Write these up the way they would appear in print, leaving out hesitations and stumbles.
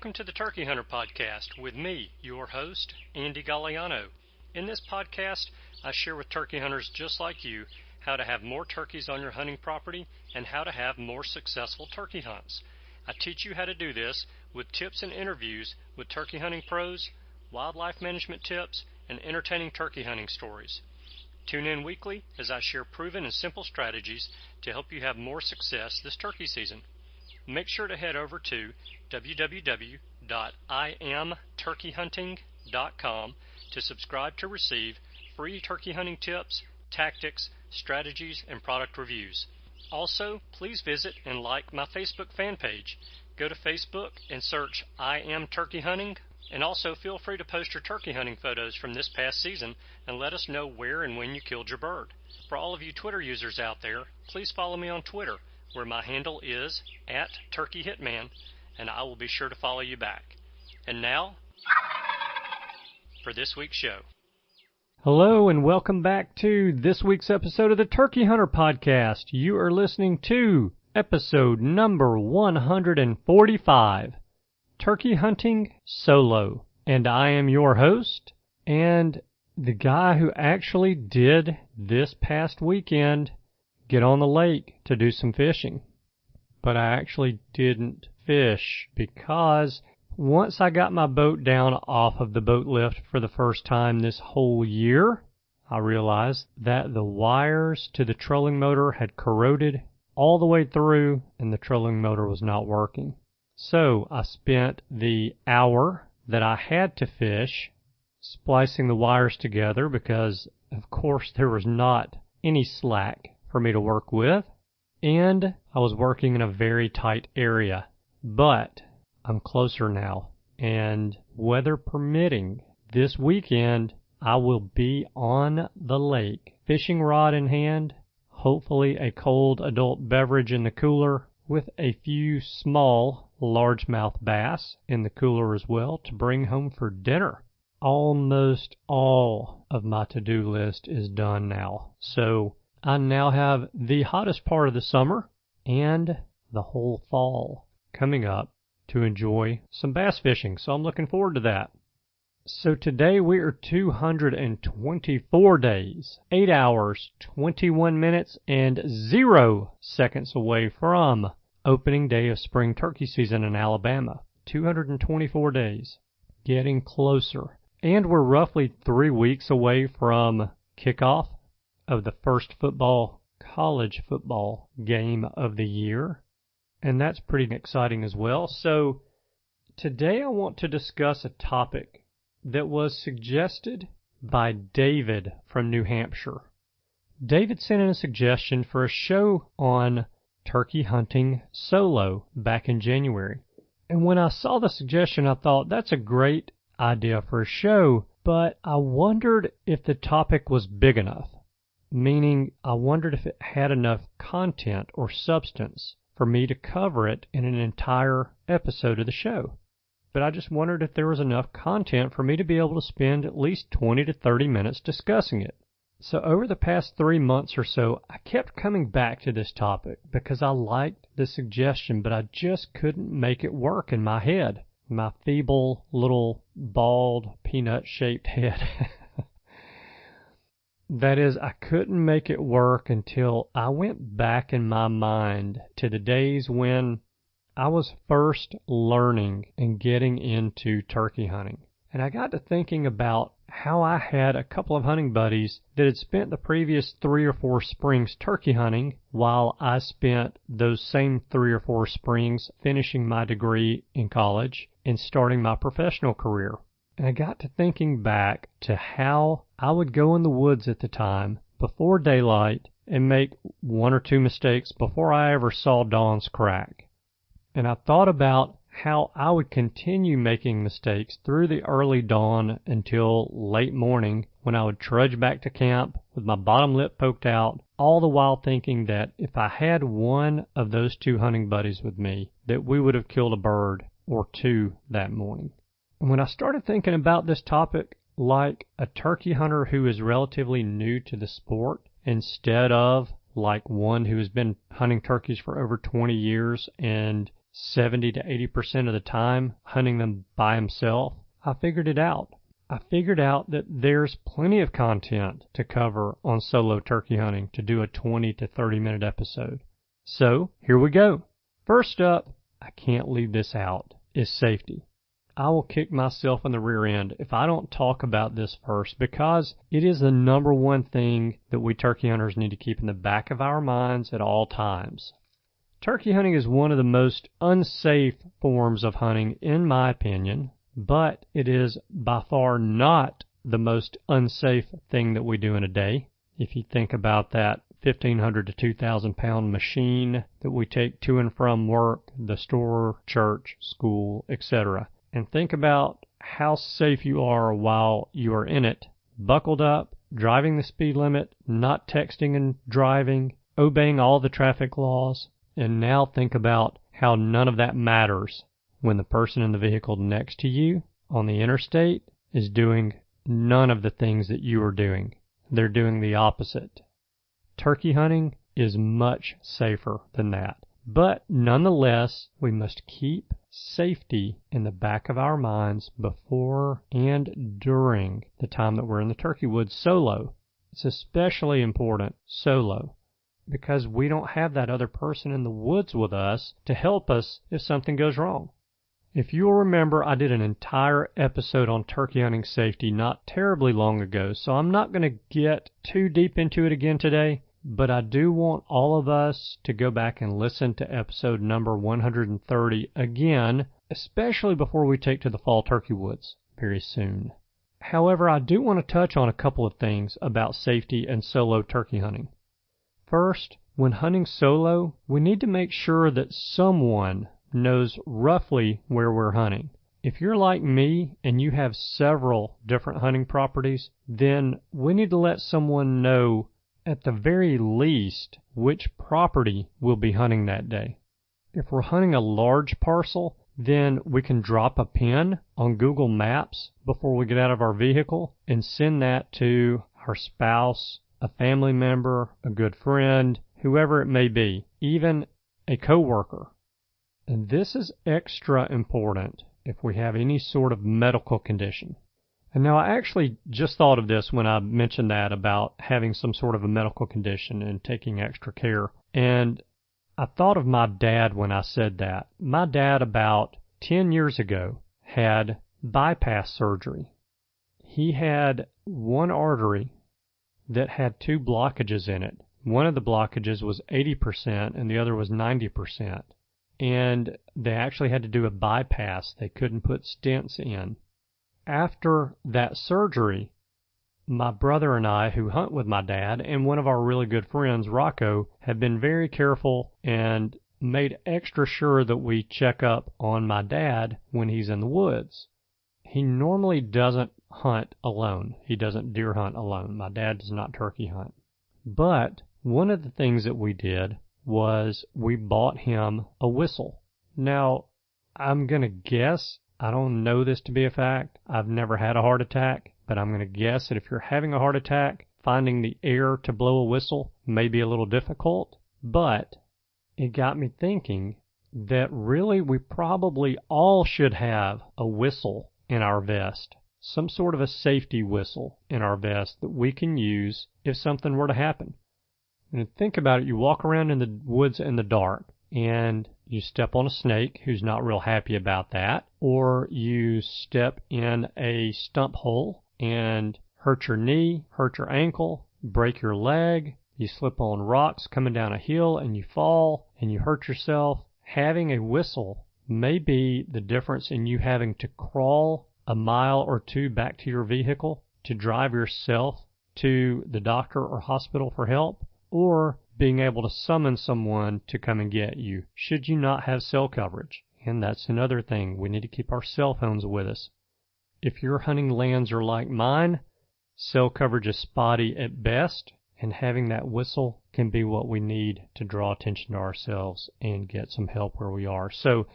Welcome to the Turkey Hunter Podcast with me, your host, Andy Galliano. In this podcast, I share with turkey hunters just like you how to have more turkeys on your hunting property and how to have more successful turkey hunts. I teach you how to do this with tips and interviews with turkey hunting pros, wildlife management tips, and entertaining turkey hunting stories. Tune in weekly as I share proven and simple strategies to help you have more success this turkey season. Make sure to head over to www.iamturkeyhunting.com to subscribe to receive free turkey hunting tips, tactics, strategies, and product reviews. Also, please visit and like my Facebook fan page. Go to Facebook and search I Am Turkey Hunting, and also feel free to post your turkey hunting photos from this past season and let us know where and when you killed your bird. For all of you Twitter users out there, please follow me on Twitter, where my handle is @TurkeyHitman, and I will be sure to follow you back. And now, for this week's show. Hello, and welcome back to this week's episode of the Turkey Hunter Podcast. You are listening to episode number 145, Turkey Hunting Solo. And I am your host, and the guy who actually did this past weekend get on the lake to do some fishing. But I actually didn't fish because once I got my boat down off of the boat lift for the first time this whole year, I realized that the wires to the trolling motor had corroded all the way through and the trolling motor was not working. So I spent the hour that I had to fish splicing the wires together because, of course, there was not any slack for me to work with, and I was working in a very tight area. But I'm closer now, and weather permitting, this weekend I will be on the lake, fishing rod in hand, hopefully a cold adult beverage in the cooler, with a few small largemouth bass in the cooler as well to bring home for dinner. Almost all of my to-do list is done now, so I now have the hottest part of the summer and the whole fall coming up to enjoy some bass fishing, so I'm looking forward to that. So today we are 224 days, 8 hours, 21 minutes, and 0 seconds away from opening day of spring turkey season in Alabama. 224 days, getting closer. And we're roughly 3 weeks away from kickoff of the first college football game of the year, and that's pretty exciting as well. So today I want to discuss a topic that was suggested by David from New Hampshire. David sent in a suggestion for a show on turkey hunting solo back in January, and when I saw the suggestion I thought that's a great idea for a show, but I wondered if the topic was big enough. Meaning, I wondered if it had enough content or substance for me to cover it in an entire episode of the show. But I just wondered if there was enough content for me to be able to spend at least 20 to 30 minutes discussing it. So over the past 3 months or so, I kept coming back to this topic because I liked the suggestion, but I just couldn't make it work in my head. My feeble, little, bald, peanut-shaped head. That is, I couldn't make it work until I went back in my mind to the days when I was first learning and getting into turkey hunting. And I got to thinking about how I had a couple of hunting buddies that had spent the previous 3 or 4 springs turkey hunting while I spent those same 3 or 4 springs finishing my degree in college and starting my professional career. And I got to thinking back to how I would go in the woods at the time, before daylight, and make 1 or 2 mistakes before I ever saw dawn's crack. And I thought about how I would continue making mistakes through the early dawn until late morning, when I would trudge back to camp with my bottom lip poked out, all the while thinking that if I had one of those 2 hunting buddies with me, that we would have killed a bird or 2 that morning. And when I started thinking about this topic like a turkey hunter who is relatively new to the sport, instead of like one who has been hunting turkeys for over 20 years and 70 to 80% of the time hunting them by himself, I figured it out. I figured out that there's plenty of content to cover on solo turkey hunting to do a 20 to 30 minute episode. So here we go. First up, I can't leave this out, is safety. I will kick myself in the rear end if I don't talk about this first, because it is the number one thing that we turkey hunters need to keep in the back of our minds at all times. Turkey hunting is one of the most unsafe forms of hunting, in my opinion, but it is by far not the most unsafe thing that we do in a day. If you think about that 1,500 to 2,000 pound machine that we take to and from work, the store, church, school, etc., and think about how safe you are while you are in it, buckled up, driving the speed limit, not texting and driving, obeying all the traffic laws, and now think about how none of that matters when the person in the vehicle next to you on the interstate is doing none of the things that you are doing. They're doing the opposite. Turkey hunting is much safer than that. But nonetheless, we must keep safety in the back of our minds before and during the time that we're in the turkey woods solo. It's especially important solo, because we don't have that other person in the woods with us to help us if something goes wrong. If you'll remember, I did an entire episode on turkey hunting safety not terribly long ago, so I'm not going to get too deep into it again today, but I do want all of us to go back and listen to episode number 130 again, especially before we take to the fall turkey woods very soon. However, I do want to touch on a couple of things about safety and solo turkey hunting. First, when hunting solo, we need to make sure that someone knows roughly where we're hunting. If you're like me and you have several different hunting properties, then we need to let someone know at the very least which property we'll be hunting that day. If we're hunting a large parcel, then we can drop a pin on Google Maps before we get out of our vehicle and send that to our spouse, a family member, a good friend, whoever it may be, even a coworker. And this is extra important if we have any sort of medical condition. And now I actually just thought of this when I mentioned that about having some sort of a medical condition and taking extra care. And I thought of my dad when I said that. My dad about 10 years ago had bypass surgery. He had one artery that had two blockages in it. One of the blockages was 80% and the other was 90%. And they actually had to do a bypass. They couldn't put stents in. After that surgery, my brother and I, who hunt with my dad, and one of our really good friends, Rocco, have been very careful and made extra sure that we check up on my dad when he's in the woods. He normally doesn't hunt alone. He doesn't deer hunt alone. My dad does not turkey hunt. But one of the things that we did was we bought him a whistle. Now, I'm going to guess, I don't know this to be a fact, I've never had a heart attack, but I'm going to guess that if you're having a heart attack, finding the air to blow a whistle may be a little difficult, but it got me thinking that really we probably all should have a whistle in our vest, some sort of a safety whistle in our vest that we can use if something were to happen. And think about it, you walk around in the woods in the dark and you step on a snake who's not real happy about that, or you step in a stump hole and hurt your knee, hurt your ankle, break your leg, you slip on rocks coming down a hill and you fall and you hurt yourself. Having a whistle may be the difference in you having to crawl a mile or two back to your vehicle to drive yourself to the doctor or hospital for help, or being able to summon someone to come and get you should you not have cell coverage. And that's another thing. We need to keep our cell phones with us. If your hunting lands are like mine, cell coverage is spotty at best, and having that whistle can be what we need to draw attention to ourselves and get some help where we are. So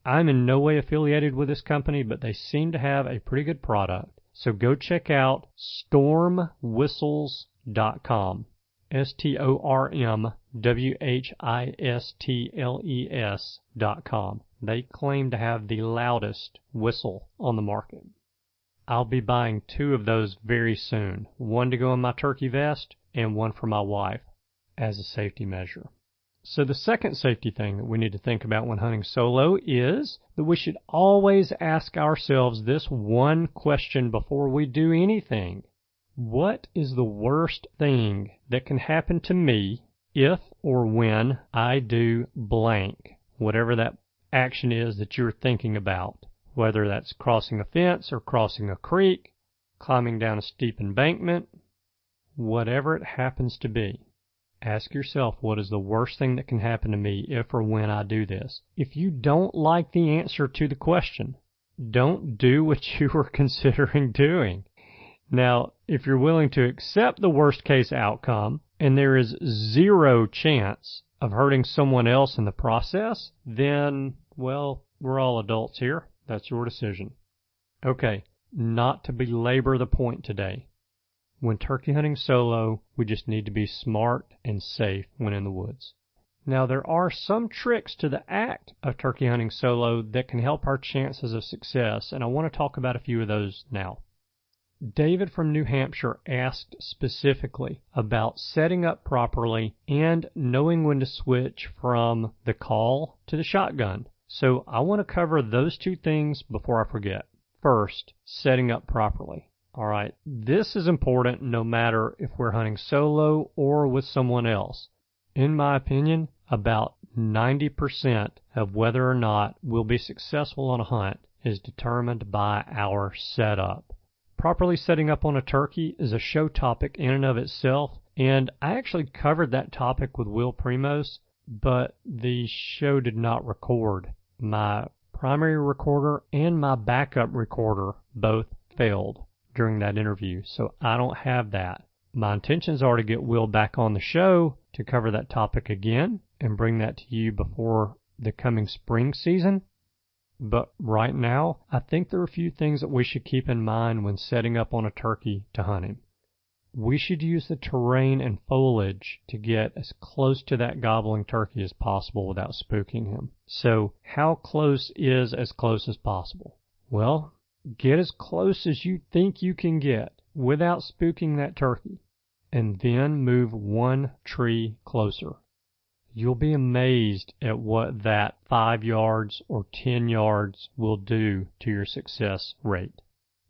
I'm in no way affiliated with this company, but they seem to have a pretty good product. So go check out stormwhistles.com. stormwhistles.com. They claim to have the loudest whistle on the market. I'll be buying 2 of those very soon, one to go in my turkey vest and one for my wife as a safety measure. So the second safety thing that we need to think about when hunting solo is that we should always ask ourselves this one question before we do anything. What is the worst thing that can happen to me if or when I do blank, whatever that action is that you're thinking about, whether that's crossing a fence or crossing a creek, climbing down a steep embankment, whatever it happens to be. Ask yourself, what is the worst thing that can happen to me if or when I do this? If you don't like the answer to the question, don't do what you were considering doing. Now, if you're willing to accept the worst case outcome and there is 0 chance of hurting someone else in the process, then, well, we're all adults here. That's your decision. Okay, not to belabor the point today. When turkey hunting solo, we just need to be smart and safe when in the woods. Now, there are some tricks to the act of turkey hunting solo that can help our chances of success, and I want to talk about a few of those now. David from New Hampshire asked specifically about setting up properly and knowing when to switch from the call to the shotgun. So I want to cover those 2 things before I forget. First, setting up properly. All right, this is important no matter if we're hunting solo or with someone else. In my opinion, about 90% of whether or not we'll be successful on a hunt is determined by our setup. Properly setting up on a turkey is a show topic in and of itself, and I actually covered that topic with Will Primos, but the show did not record. My primary recorder and my backup recorder both failed during that interview, so I don't have that. My intentions are to get Will back on the show to cover that topic again and bring that to you before the coming spring season. But right now, I think there are a few things that we should keep in mind when setting up on a turkey to hunt him. We should use the terrain and foliage to get as close to that gobbling turkey as possible without spooking him. So how close is as close as possible? Well, get as close as you think you can get without spooking that turkey, and then move 1 tree closer. You'll be amazed at what that 5 yards or 10 yards will do to your success rate.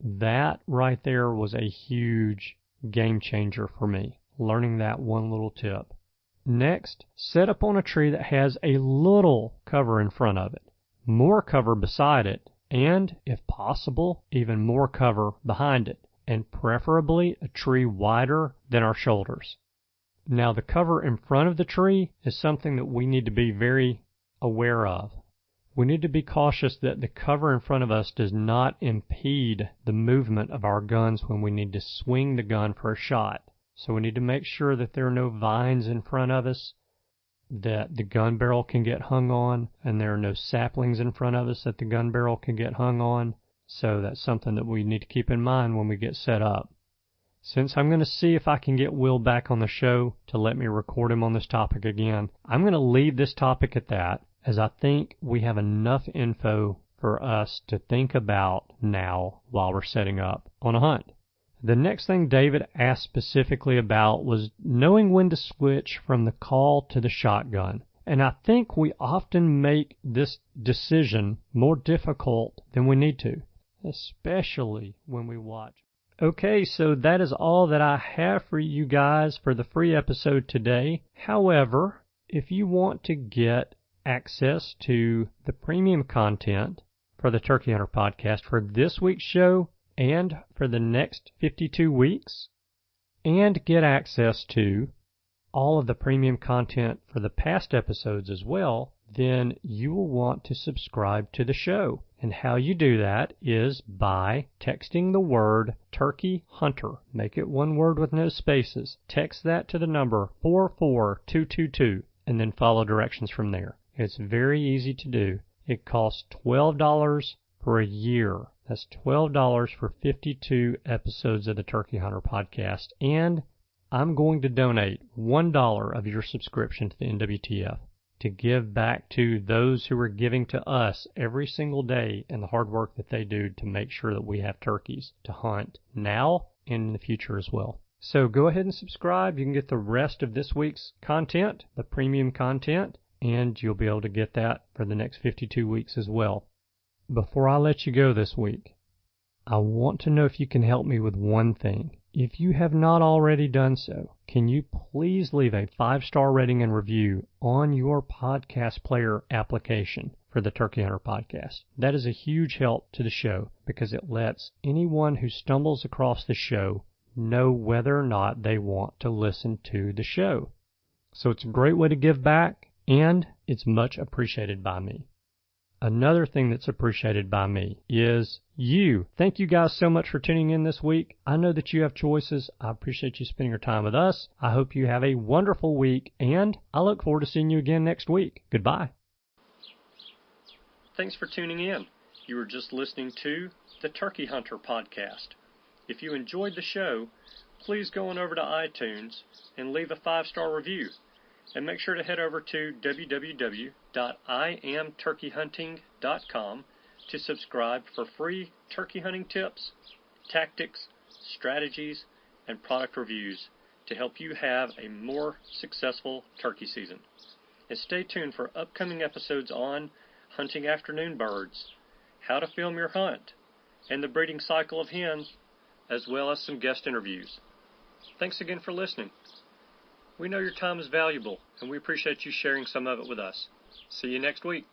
That right there was a huge game changer for me, learning that one little tip. Next, set up on a tree that has a little cover in front of it, more cover beside it, and, if possible, even more cover behind it, and preferably a tree wider than our shoulders. Now, the cover in front of the tree is something that we need to be very aware of. We need to be cautious that the cover in front of us does not impede the movement of our guns when we need to swing the gun for a shot. So we need to make sure that there are no vines in front of us, that the gun barrel can get hung on, and there are no saplings in front of us that the gun barrel can get hung on. So that's something that we need to keep in mind when we get set up. Since I'm going to see if I can get Will back on the show to let me record him on this topic again, I'm going to leave this topic at that, as I think we have enough info for us to think about now while we're setting up on a hunt. The next thing David asked specifically about was knowing when to switch from the call to the shotgun. And I think we often make this decision more difficult than we need to, especially when we watch. Okay, so that is all that I have for you guys for the free episode today. However, if you want to get access to the premium content for the Turkey Hunter podcast for this week's show and for the next 52 weeks, and get access to all of the premium content for the past episodes as well, then you will want to subscribe to the show. And how you do that is by texting the word Turkey Hunter. Make it one word with no spaces. Text that to the number 44222 and then follow directions from there. It's very easy to do. It costs $12 for a year. That's $12 for 52 episodes of the Turkey Hunter podcast. And I'm going to donate $1 of your subscription to the NWTF. to give back to those who are giving to us every single day and the hard work that they do to make sure that we have turkeys to hunt now and in the future as well. So go ahead and subscribe. You can get the rest of this week's content, the premium content, and you'll be able to get that for the next 52 weeks as well. Before I let you go this week, I want to know if you can help me with one thing. If you have not already done so, can you please leave a 5-star rating and review on your podcast player application for the Turkey Hunter Podcast? That is a huge help to the show because it lets anyone who stumbles across the show know whether or not they want to listen to the show. So it's a great way to give back, and it's much appreciated by me. Another thing that's appreciated by me is you. Thank you guys so much for tuning in this week. I know that you have choices. I appreciate you spending your time with us. I hope you have a wonderful week, and I look forward to seeing you again next week. Goodbye. Thanks for tuning in. You were just listening to the Turkey Hunter Podcast. If you enjoyed the show, please go on over to iTunes and leave a 5-star review. And make sure to head over to www.iamturkeyhunting.com to subscribe for free turkey hunting tips, tactics, strategies, and product reviews to help you have a more successful turkey season. And stay tuned for upcoming episodes on hunting afternoon birds, how to film your hunt, and the breeding cycle of hens, as well as some guest interviews. Thanks again for listening. We know your time is valuable, and we appreciate you sharing some of it with us. See you next week.